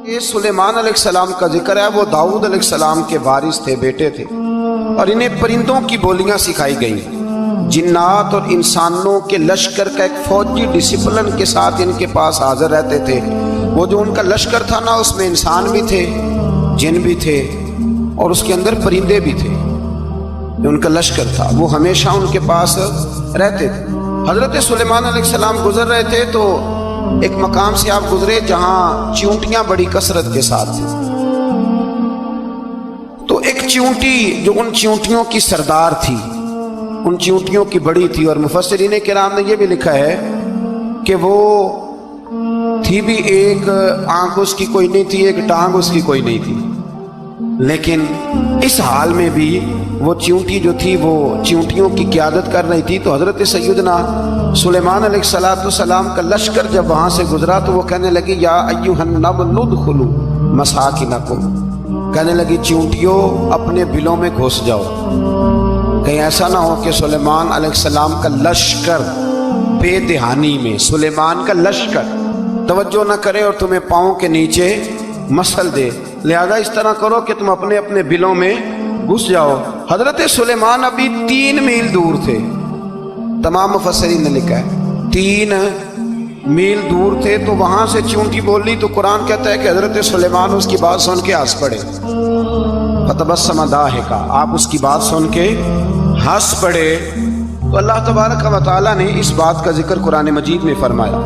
یہ سلیمان علیہ السلام کا ذکر ہے، وہ داؤد علیہ السلام کے وارث تھے، بیٹے تھے، اور انہیں پرندوں کی بولیاں سکھائی گئیں۔ جنات اور انسانوں کے لشکر کا ایک فوجی ڈسپلن کے ساتھ ان کے پاس حاضر رہتے تھے۔ وہ جو ان کا لشکر تھا نا، اس میں انسان بھی تھے، جن بھی تھے، اور اس کے اندر پرندے بھی تھے۔ جو ان کا لشکر تھا وہ ہمیشہ ان کے پاس رہتے تھے۔ حضرت سلیمان علیہ السلام گزر رہے تھے تو ایک مقام سے آپ گزرے جہاں چیونٹیاں بڑی کثرت کے ساتھ تھیں۔ تو ایک چیونٹی جو ان چیونٹیوں کی سردار تھی، ان چیونٹیوں کی بڑی تھی، اور مفسرین کرام نے یہ بھی لکھا ہے کہ وہ تھی بھی ایک آنکھ اس کی کوئی نہیں تھی، ایک ٹانگ اس کی کوئی نہیں تھی، لیکن اس حال میں بھی وہ چیونٹی جو تھی وہ چیونٹیوں کی قیادت کر رہی تھی۔ تو حضرت سیدنا سلیمان علیہ السلام کا لشکر جب وہاں سے گزرا تو وہ کہنے لگی یا ایھا النمل ادخلوا مساکنکم، کہنے لگی چیونٹیوں اپنے بلوں میں گھس جاؤ، کہیں ایسا نہ ہو کہ سلیمان علیہ السلام کا لشکر بے دہانی میں سلیمان کا لشکر توجہ نہ کرے اور تمہیں پاؤں کے نیچے مسل دے، لہذا اس طرح کرو کہ تم اپنے اپنے بلوں میں گھس جاؤ۔ حضرت سلیمان ابھی 3 میل دور تھے، تمام مفسرین نے لکھا ہے 3 میل دور تھے، تو وہاں سے چیونٹی بول لی تو قرآن کہتا ہے کہ حضرت سلیمان اس کی بات سن کے ہنس پڑے، فتبسم ضاحکا، آپ اس کی بات سن کے ہنس پڑے۔ تو اللہ تبارک و تعالیٰ نے اس بات کا ذکر قرآن مجید میں فرمایا،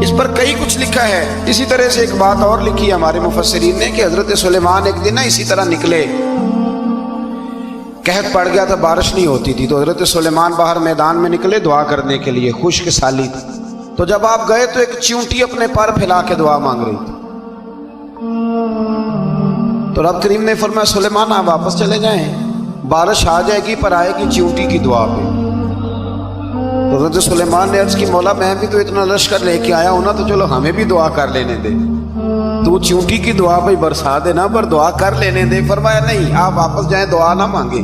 اس پر کئی کچھ لکھا ہے۔ اسی طرح سے ایک بات اور لکھی ہے ہمارے مفسرین نے کہ حضرت سلیمان ایک دن اسی طرح نکلے، قحط پڑ گیا تھا، بارش نہیں ہوتی تھی، تو حضرت سلیمان باہر میدان میں نکلے دعا کرنے کے لیے، خشک سالی تھی۔ تو جب آپ گئے تو ایک چیونٹی اپنے پر پھیلا کے دعا مانگ رہی تھی، تو رب کریم نے فرمایا سلیمان آپ واپس چلے جائیں، بارش آ جائے گی پر آئے گی چیونٹی کی دعا پہ۔ تو حضرت سلیمان نے عرض کی مولا میں بھی تو اتنا لشکر لے کے آیا ہوں نا، تو چلو ہمیں بھی دعا کر لینے دے، تو چیونٹی کی دعا پہ برسا دینا پر دعا کر لینے دے۔ فرمایا نہیں آپ واپس جائیں، دعا نہ مانگے۔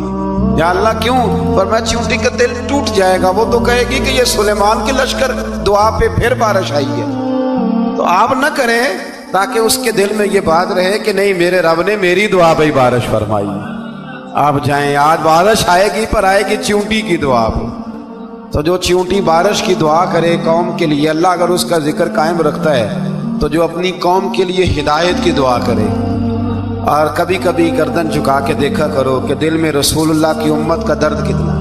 یا اللہ کیوں؟ فرمایا چیونٹی کا دل ٹوٹ جائے گا، وہ تو کہے گی کہ یہ سلیمان کے لشکر دعا پہ پھر بارش آئی ہے، تو آپ نہ کریں تاکہ اس کے دل میں یہ بات رہے کہ نہیں میرے رب نے میری دعا پہ بارش فرمائی۔ آپ جائیں، آج بارش آئے گی پر آئے گی چیونٹی کی دعا پہ۔ تو جو چیونٹی بارش کی دعا کرے قوم کے لیے، اللہ اگر اس کا ذکر قائم رکھتا ہے تو جو اپنی قوم کے لیے ہدایت کی دعا کرے، اور کبھی کبھی گردن جھکا کے دیکھا کرو کہ دل میں رسول اللہ کی امت کا درد کتنا،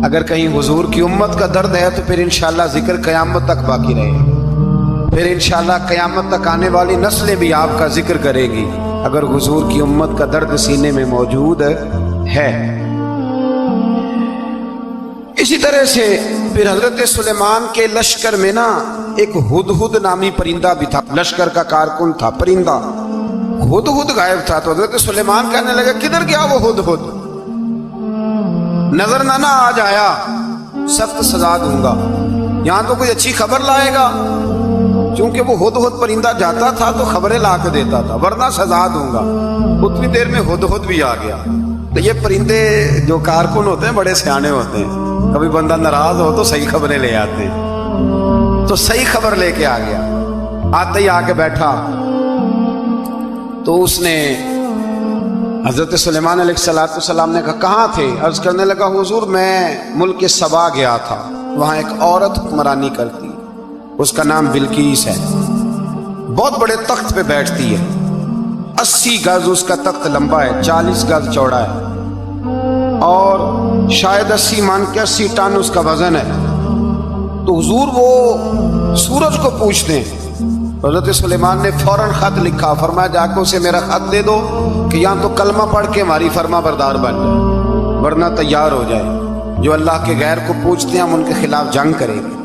اگر کہیں حضور کی امت کا درد ہے تو پھر انشاءاللہ ذکر قیامت تک باقی رہے، پھر انشاءاللہ قیامت تک آنے والی نسلیں بھی آپ کا ذکر کرے گی اگر حضور کی امت کا درد سینے میں موجود ہے۔ اسی طرح سے پھر حضرت سلیمان کے لشکر میں نا ایک ہدہد نامی پرندہ بھی تھا، لشکر کا کارکن تھا پرندہ، ہدہد غائب تھا۔ تو حضرت سلیمان کہنے لگا کدھر گیا وہ ہدہد؟ نظر نہ آ جایا سخت سزا دوں گا، یہاں تو کوئی اچھی خبر لائے گا، چونکہ وہ ہدہد پرندہ جاتا تھا تو خبریں لا کے دیتا تھا، ورنہ سزا دوں گا۔ اتنی دیر میں ہدہد بھی آ گیا۔ تو یہ پرندے جو کارکن ہوتے ہیں بڑے سیانے ہوتے ہیں، کبھی بندہ ناراض ہو تو صحیح خبریں لے آتے ہیں، تو صحیح خبر لے کے آ گیا۔ آتے ہی آ کے بیٹھا تو اس نے حضرت سلیمان علیہ السلام نے کہا کہاں تھے؟ عرض کرنے لگا حضور میں ملک سبا گیا تھا، وہاں ایک عورت حکمرانی کرتی، اس کا نام بلقیس ہے، بہت بڑے تخت پہ بیٹھتی ہے، 80 گز اس کا تخت لمبا ہے، 40 گز چوڑا ہے، اور شاید 80 مان کے 80 ٹن اس کا وزن ہے۔ تو حضور وہ سورج کو پوچھتے ہیں، حضرت سلیمان نے فوراً خط لکھا، فرمایا جا کے اسے میرا خط دے دو کہ یا تو کلمہ پڑھ کے ہماری فرما بردار بن جائے ورنہ تیار ہو جائے، جو اللہ کے غیر کو پوچھتے ہیں ہم ان کے خلاف جنگ کریں گے۔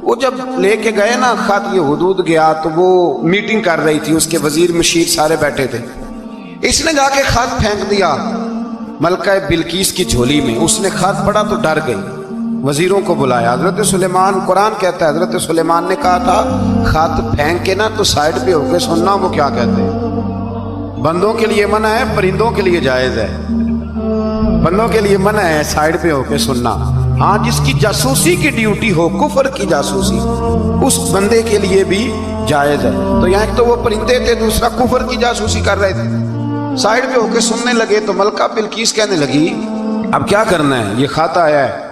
وہ جب لے کے گئے نا خط، یہ حدود گیا تو وہ میٹنگ کر رہی تھی، اس کے وزیر مشیر سارے بیٹھے تھے، اس نے جا کے خط پھینک دیا ملکہ بلقیس کی جھولی میں، اس نے خط پڑھا تو ڈر گئی، وزیروں کو بلایا۔ حضرت سلیمان، قرآن کہتا ہے حضرت سلیمان نے کہا تھا خط پھینک کے نا تو سائڈ پہ ہو کے سننا وہ کیا کہتے ہیں، بندوں کے لیے منع ہے، پرندوں کے لیے جائز ہے، بندوں کے لیے منع ہے سائڈ پہ ہو کے سننا۔ ہاں جس کی جاسوسی کی ڈیوٹی ہو، کفر کی جاسوسی، اس بندے کے لیے بھی جائز ہے۔ تو یہاں ایک تو وہ پرندے تھے، دوسرا کفر کی جاسوسی کر رہے تھے، سائڈ پہ ہو کے سننے لگے۔ تو ملکہ بلقیس کہنے لگی اب کیا کرنا ہے، یہ خط آیا ہے۔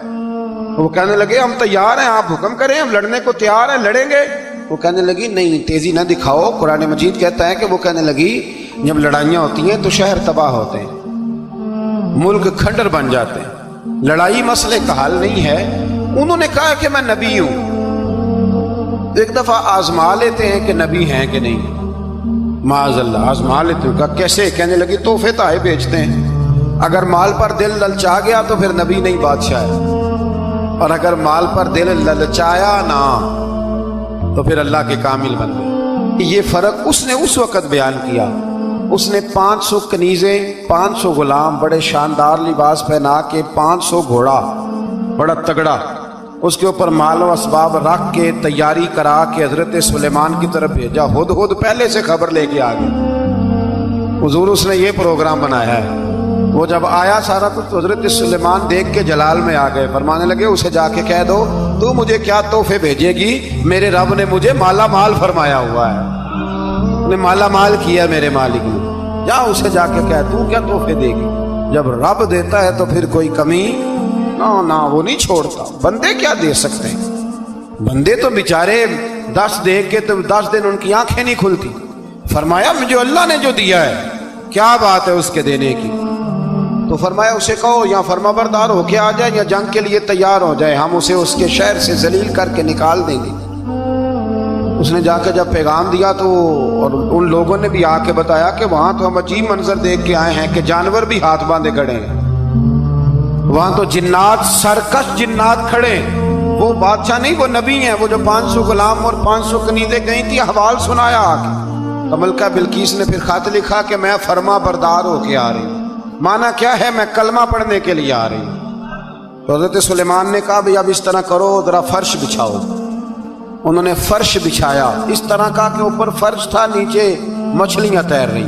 وہ کہنے لگے ہم تیار ہیں، آپ حکم کریں، ہم لڑنے کو تیار ہیں، لڑیں گے۔ وہ کہنے لگی نہیں تیزی نہ دکھاؤ، قرآن مجید کہتا ہے کہ وہ کہنے لگی جب لڑائیاں ہوتی ہیں تو شہر تباہ ہوتے ہیں، ملک کھنڈر بن جاتے ہیں، لڑائی مسئلے کا حل نہیں ہے۔ انہوں نے کہا کہ میں نبی ہوں، ایک دفعہ آزما لیتے ہیں کہ نبی ہیں کہ نہیں، معاذ اللہ آزما لیتے ہیں۔ کہا کیسے؟ کہنے لگی تحفے تائے بیچتے ہیں، اگر مال پر دل للچا گیا تو پھر نبی نہیں بادشاہ ہے، اور اگر مال پر دل للچایا نہ تو پھر اللہ کے کامل بن گئے۔ یہ فرق اس نے اس وقت بیان کیا۔ اس نے 500 کنیزیں، 500 غلام، بڑے شاندار لباس پہنا کے، 500 گھوڑا بڑا تگڑا، اس کے اوپر مال و اسباب رکھ کے تیاری کرا کے حضرت سلیمان کی طرف بھیجا۔ ہدہد پہلے سے خبر لے کے آ گیا، حضور اس نے یہ پروگرام بنایا ہے۔ وہ جب آیا سارا کچھ تو حضرت سلیمان دیکھ کے جلال میں آ گئے، فرمانے لگے اسے جا کے کہہ دو تو مجھے کیا تحفے بھیجے گی، میرے رب نے مجھے مالا مال فرمایا ہوا ہے، نے مالا مال کیا میرے مالک نے، جا اسے جا کے کہہ تو کیا تحفے دے گی۔ جب رب دیتا ہے تو پھر کوئی کمی نہ وہ نہیں چھوڑتا۔ بندے کیا دے سکتے ہیں، بندے تو بیچارے 10 دے کے تو 10 دن ان کی آنکھیں نہیں کھلتی۔ فرمایا مجھے اللہ نے جو دیا ہے کیا بات ہے اس کے دینے کی، تو فرمایا اسے کہو یا فرما بردار ہو کے آ جائے یا جنگ کے لیے تیار ہو جائے، ہم اسے اس کے شہر سے ذلیل کر کے نکال دیں گے۔ اس نے جا کے جب پیغام دیا تو اور ان لوگوں نے بھی آ کے بتایا کہ وہاں تو ہم عجیب منظر دیکھ کے آئے ہیں کہ جانور بھی ہاتھ باندھے کھڑے ہیں، وہاں تو جنات، سرکش جنات کھڑے ہیں۔ وہ بادشاہ نہیں، وہ نبی ہیں، وہ جو 500 غلام اور 500 کنیزیں گئی تھی، حوال سنایا آ کے۔ تو ملکہ بلقیس نے پھر خط لکھا کہ میں فرما بردار ہو کے آ رہی ہوں۔ مانا کیا ہے، میں کلمہ پڑھنے کے لیے آ رہی ہوں۔ تو حضرت سلیمان نے کہا بھئی اب اس طرح کرو، ذرا فرش بچھاؤ۔ انہوں نے فرش بچھایا، اس طرح کا کہ اوپر فرش تھا، نیچے مچھلیاں تیر رہی،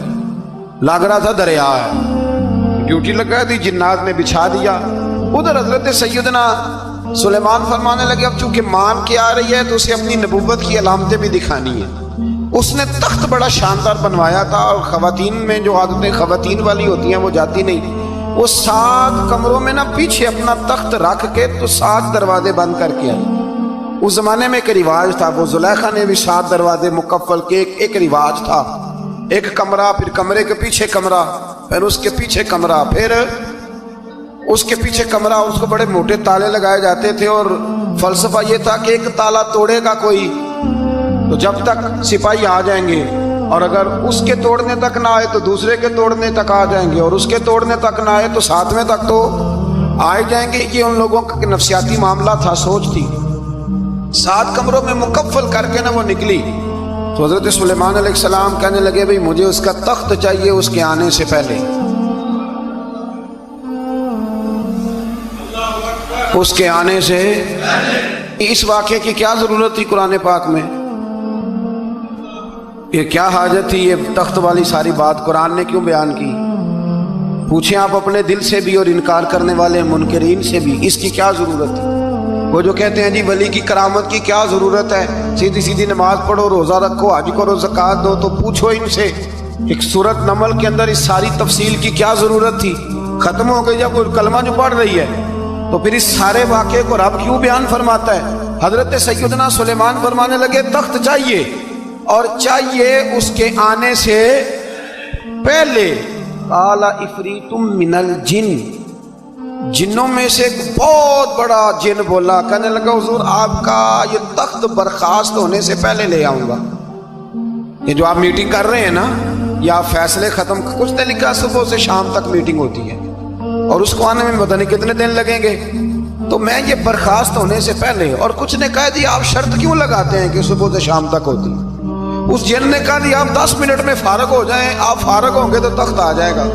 لگ رہا تھا دریا ہے، ڈیوٹی لگا دی، جنات نے بچھا دیا۔ ادھر حضرت سیدنا سلیمان فرمانے لگے اب چونکہ مان کے آ رہی ہے تو اسے اپنی نبوت کی علامتیں بھی دکھانی ہیں۔ اس نے تخت بڑا شاندار بنوایا تھا، اور خواتین میں جو عادتیں خواتین والی ہوتی ہیں وہ جاتی نہیں، وہ 7 کمروں میں نہ پیچھے اپنا تخت رکھ کے تو 7 دروازے بند کر کے آئی۔ اس زمانے میں ایک رواج تھا، وہ زلیخا نے بھی 7 دروازے مکفل کے ایک رواج تھا، ایک کمرہ، پھر کمرے کے پیچھے کمرہ، پھر اس کے پیچھے کمرہ، پھر اس کے پیچھے کمرہ۔ اس کو بڑے موٹے تالے لگائے جاتے تھے، اور فلسفہ یہ تھا کہ ایک تالا توڑے گا کوئی تو جب تک سپاہی آ جائیں گے، اور اگر اس کے توڑنے تک نہ آئے تو دوسرے کے توڑنے تک آ جائیں گے، اور اس کے توڑنے تک نہ آئے تو 7ویں تک تو آ جائیں گے۔ یہ ان لوگوں کا نفسیاتی معاملہ تھا، سوچ تھی۔ 7 کمروں میں مکفل کر کے نہ وہ نکلی تو حضرت سلیمان علیہ السلام کہنے لگے بھئی مجھے اس کا تخت چاہیے اس کے آنے سے پہلے۔ اس کے آنے سے اس واقعے کی کیا ضرورت تھی قرآن پاک میں، یہ کیا حاجت تھی، یہ تخت والی ساری بات قرآن نے کیوں بیان کی؟ پوچھیں آپ اپنے دل سے بھی اور انکار کرنے والے منکرین سے بھی، اس کی کیا ضرورت ہے؟ وہ جو کہتے ہیں جی ولی کی کرامت کی کیا ضرورت ہے، سیدھی سیدھی نماز پڑھو، روزہ رکھو، حج کرو، زکوٰۃ دو، تو پوچھو ان سے ایک سورت نمل کے اندر اس ساری تفصیل کی کیا ضرورت تھی؟ ختم ہو گئی جب کوئی کلمہ جو پڑھ رہی ہے تو پھر اس سارے واقعے کو رب کیوں بیان فرماتا ہے؟ حضرت سیدنا سلیمان فرمانے لگے تخت چاہیے، اور چاہیے اس کے آنے سے پہلے۔ قال عفریت من الجن، جنوں میں سے ایک بہت بڑا جن بولا، کہنے لگا حضور آپ کا یہ تخت برخاست ہونے سے پہلے لے آؤں گا۔ یہ جو آپ میٹنگ کر رہے ہیں نا، یا آپ فیصلے ختم، کچھ نے لکھا صبح سے شام تک میٹنگ ہوتی ہے اور اس کو آنے میں پتہ نہیں کتنے دن لگیں گے، تو میں یہ برخاست ہونے سے پہلے، اور کچھ نے کہا دی آپ شرط کیوں لگاتے ہیں کہ صبح سے شام تک ہوتی؟ اس جن نے کہا دی آپ 10 منٹ میں فارغ ہو جائیں، آپ فارغ ہوں گے تو تخت آ جائے گا۔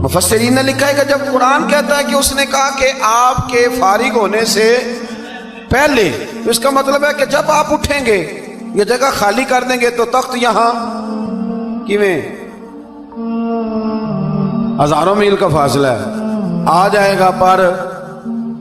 مفسرین نے لکھا ہے کہ جب قرآن کہتا ہے کہ اس نے کہا کہ آپ کے فارغ ہونے سے پہلے، تو اس کا مطلب ہے کہ جب آپ اٹھیں گے، یہ جگہ خالی کر دیں گے تو تخت یہاں کیویں ہزاروں میل کا فاصلہ ہے، آ جائے گا، پر